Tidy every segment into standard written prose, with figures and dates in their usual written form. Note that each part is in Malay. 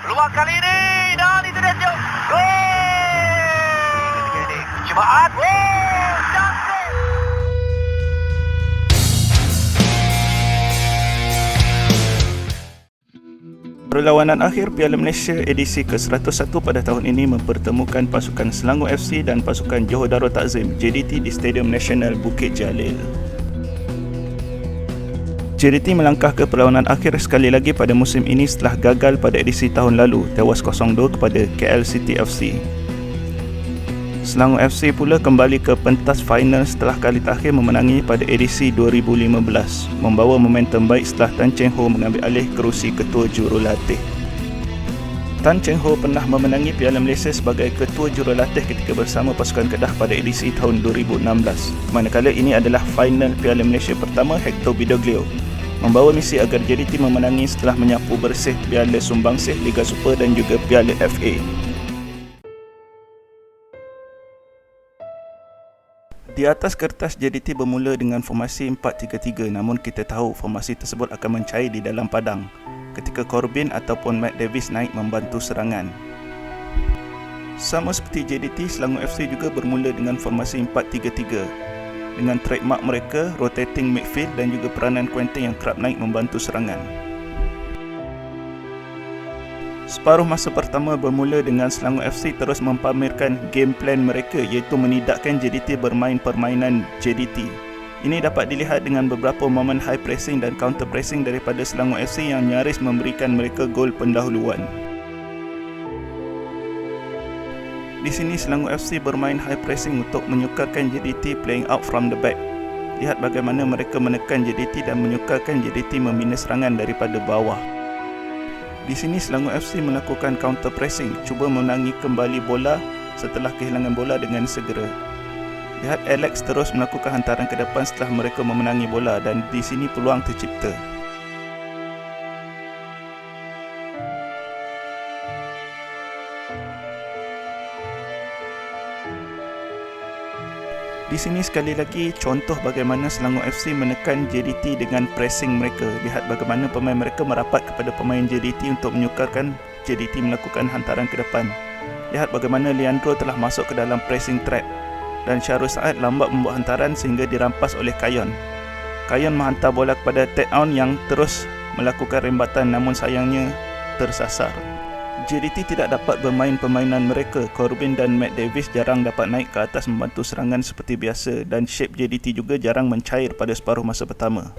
Peluang kali ini dan itu dia Tio. Ketiga ini percubaan. Cantik. Perlawanan akhir Piala Malaysia edisi ke-101 pada tahun ini mempertemukan pasukan Selangor FC dan pasukan Johor Darul Takzim JDT di Stadium Nasional Bukit Jalil. JDT melangkah ke perlawanan akhir sekali lagi pada musim ini setelah gagal pada edisi tahun lalu, tewas 0-2 kepada KL City FC. Selangor FC pula kembali ke pentas final setelah kali terakhir memenangi pada edisi 2015, membawa momentum baik setelah Tan Cheng Ho mengambil alih kerusi ketua jurulatih. Tan Cheng Ho pernah memenangi Piala Malaysia sebagai ketua jurulatih ketika bersama pasukan Kedah pada edisi tahun 2016, manakala ini adalah final Piala Malaysia pertama Hector Bidoglio, membawa misi agar JDT memenangi setelah menyapu bersih Piala Sumbangsih, Liga Super dan juga Piala FA. Di atas kertas JDT bermula dengan formasi 4-3-3, namun kita tahu formasi tersebut akan mencair di dalam padang ketika Corbin ataupun Matt Davis naik membantu serangan. Sama seperti JDT, Selangor FC juga bermula dengan formasi 4-3-3 dengan trademark mereka rotating midfield dan juga peranan Quentin yang kerap naik membantu serangan. Separuh masa pertama bermula dengan Selangor FC terus mempamerkan game plan mereka, iaitu menidakkan JDT bermain permainan JDT. Ini dapat dilihat dengan beberapa momen high pressing dan counter pressing daripada Selangor FC yang nyaris memberikan mereka gol pendahuluan. Di sini Selangor FC bermain high pressing untuk menyukarkan JDT playing out from the back. Lihat bagaimana mereka menekan JDT dan menyukarkan JDT membina serangan daripada bawah. Di sini Selangor FC melakukan counter pressing, cuba menangi kembali bola setelah kehilangan bola dengan segera. Lihat Alex terus melakukan hantaran ke depan setelah mereka memenangi bola dan di sini peluang tercipta. Di sini sekali lagi contoh bagaimana Selangor FC menekan JDT dengan pressing mereka. Lihat bagaimana pemain mereka merapat kepada pemain JDT untuk menyukarkan JDT melakukan hantaran ke depan. Lihat bagaimana Leandro telah masuk ke dalam pressing trap dan Syarul Saad lambat membuat hantaran sehingga dirampas oleh Kayon. Kayon menghantar bola kepada Ted Aun yang terus melakukan rembatan namun sayangnya tersasar. JDT tidak dapat bermain permainan mereka. Corbin dan Matt Davis jarang dapat naik ke atas membantu serangan seperti biasa dan shape JDT juga jarang mencair pada separuh masa pertama.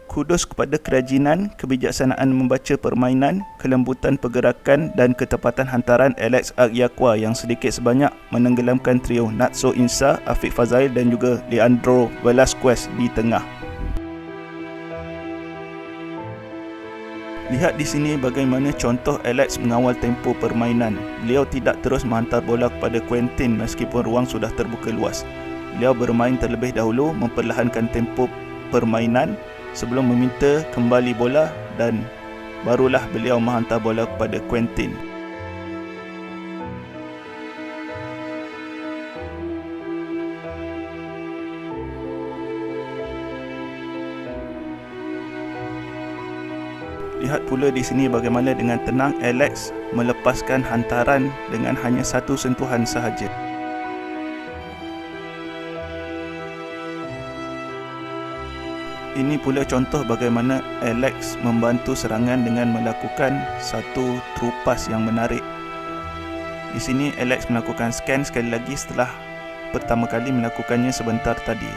Kudos kepada kerajinan, kebijaksanaan membaca permainan, kelembutan pergerakan dan ketepatan hantaran Alex Agyakwa yang sedikit sebanyak menenggelamkan trio Natso Insa, Afiq Fazail dan juga Leandro Velasquez di tengah. Lihat di sini bagaimana contoh Alex mengawal tempo permainan. Beliau tidak terus menghantar bola kepada Quentin meskipun ruang sudah terbuka luas. Beliau bermain terlebih dahulu, memperlahankan tempo permainan sebelum meminta kembali bola dan barulah beliau menghantar bola kepada Quentin. Lihat pula di sini bagaimana dengan tenang Alex melepaskan hantaran dengan hanya satu sentuhan sahaja. Ini pula contoh bagaimana Alex membantu serangan dengan melakukan satu terupas yang menarik. Di sini Alex melakukan scan sekali lagi setelah pertama kali melakukannya sebentar tadi.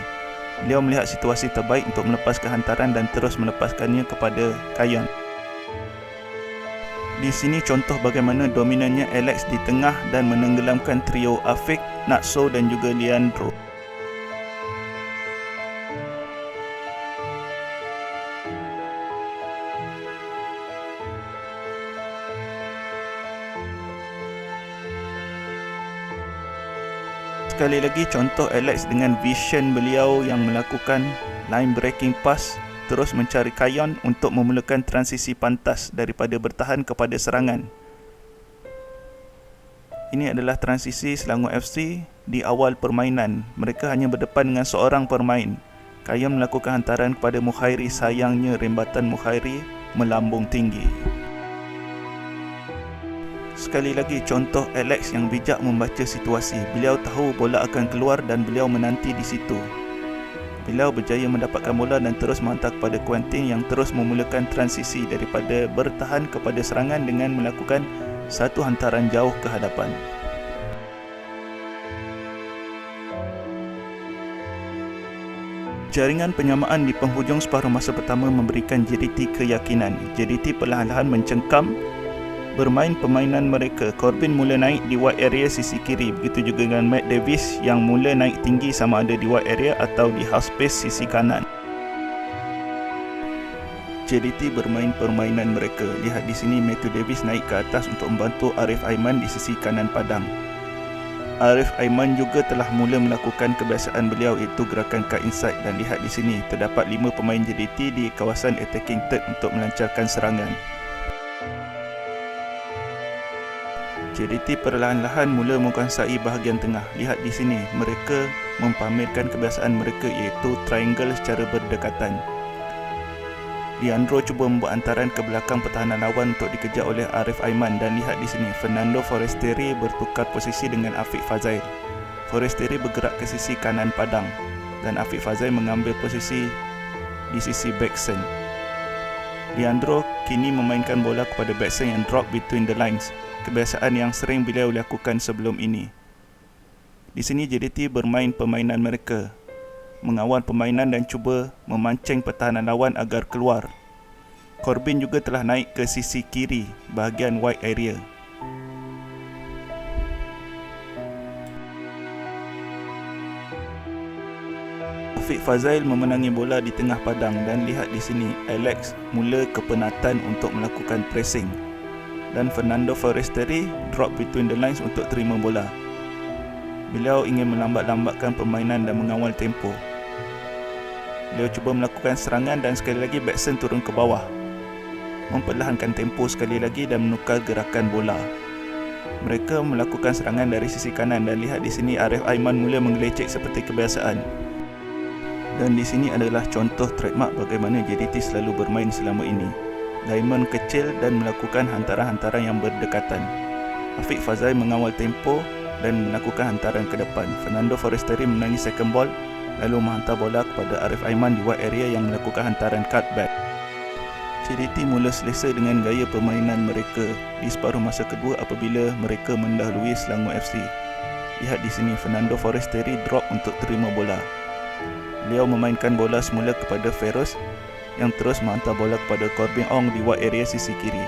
Beliau melihat situasi terbaik untuk melepaskan hantaran dan terus melepaskannya kepada Kayon. Di sini contoh bagaimana dominannya Alex di tengah dan menenggelamkan trio Afiq, Natso dan juga Leandro. Sekali lagi contoh Alex dengan vision beliau yang melakukan line breaking pass, terus mencari Kayon untuk memulakan transisi pantas daripada bertahan kepada serangan. Ini adalah transisi Selangor FC di awal permainan. Mereka hanya berdepan dengan seorang pemain. Kayon melakukan hantaran kepada Mukhairi, sayangnya rembatan Mukhairi melambung tinggi. Sekali lagi contoh Alex yang bijak membaca situasi. Beliau tahu bola akan keluar dan beliau menanti di situ. Beliau berjaya mendapatkan bola dan terus menghantar kepada Quentin yang terus memulakan transisi daripada bertahan kepada serangan dengan melakukan satu hantaran jauh ke hadapan. Jaringan penyamaan di penghujung separuh masa pertama memberikan JDT keyakinan. JDT perlahan-lahan mencengkam bermain permainan mereka. Corbin mula naik di wide area sisi kiri. Begitu juga dengan Matt Davis yang mula naik tinggi sama ada di wide area atau di half space sisi kanan. JDT bermain permainan mereka. Lihat di sini Matthew Davis naik ke atas untuk membantu Arif Aiman di sisi kanan padang. Arif Aiman juga telah mula melakukan kebiasaan beliau iaitu gerakan cut inside, dan lihat di sini terdapat 5 pemain JDT di kawasan attacking third untuk melancarkan serangan. JDT perlahan-lahan mula menguasai bahagian tengah. Lihat di sini mereka mempamerkan kebiasaan mereka iaitu triangle secara berdekatan. Leandro cuba membuat hantaran ke belakang pertahanan lawan untuk dikejar oleh Arif Aiman, dan lihat di sini Fernando Forestieri bertukar posisi dengan Afiq Fazail. Forestieri bergerak ke sisi kanan padang dan Afiq Fazail mengambil posisi di sisi backson. Leandro kini memainkan bola kepada backson yang drop between the lines, kebiasaan yang sering beliau lakukan sebelum ini. Di sini JDT bermain permainan mereka, mengawal permainan dan cuba memancing pertahanan lawan agar keluar. Corbin juga telah naik ke sisi kiri bahagian wide area. Afiq Fazail memenangi bola di tengah padang, dan lihat di sini Alex mula kepenatan untuk melakukan pressing dan Fernando Forestieri drop between the lines untuk terima bola. Beliau ingin melambat-lambatkan permainan dan mengawal tempo. Beliau cuba melakukan serangan dan sekali lagi backson turun ke bawah, memperlahankan tempo sekali lagi dan menukar gerakan bola. Mereka melakukan serangan dari sisi kanan, dan lihat di sini Arif Aiman mula menggelecek seperti kebiasaan. Dan di sini adalah contoh trademark bagaimana JDT selalu bermain selama ini. Diamond kecil dan melakukan hantaran-hantaran yang berdekatan. Afiq Fazail mengawal tempo dan melakukan hantaran ke depan. Fernando Forestieri menangi second ball lalu menghantar bola kepada Arif Aiman di wide area yang melakukan hantaran cutback. JDT mula selesa dengan gaya permainan mereka di separuh masa kedua apabila mereka mendahului Selangor FC. Lihat di sini Fernando Forestieri drop untuk terima bola. Beliau memainkan bola semula kepada Feroz yang terus menghantar bola kepada Corbin Ong di wide area sisi kiri.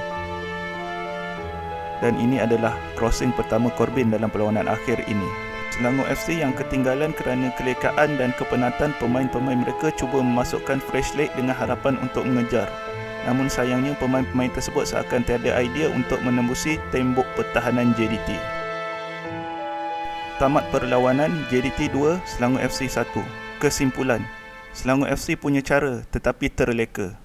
Dan ini adalah crossing pertama Corbin dalam perlawanan akhir ini. Selangor FC yang ketinggalan kerana kelekaan dan kepenatan pemain-pemain mereka cuba memasukkan fresh leg dengan harapan untuk mengejar. Namun sayangnya pemain-pemain tersebut seakan tiada idea untuk menembusi tembok pertahanan JDT. Tamat perlawanan, JDT 2, Selangor FC 1. Kesimpulan, Selangor FC punya cara tetapi terleka.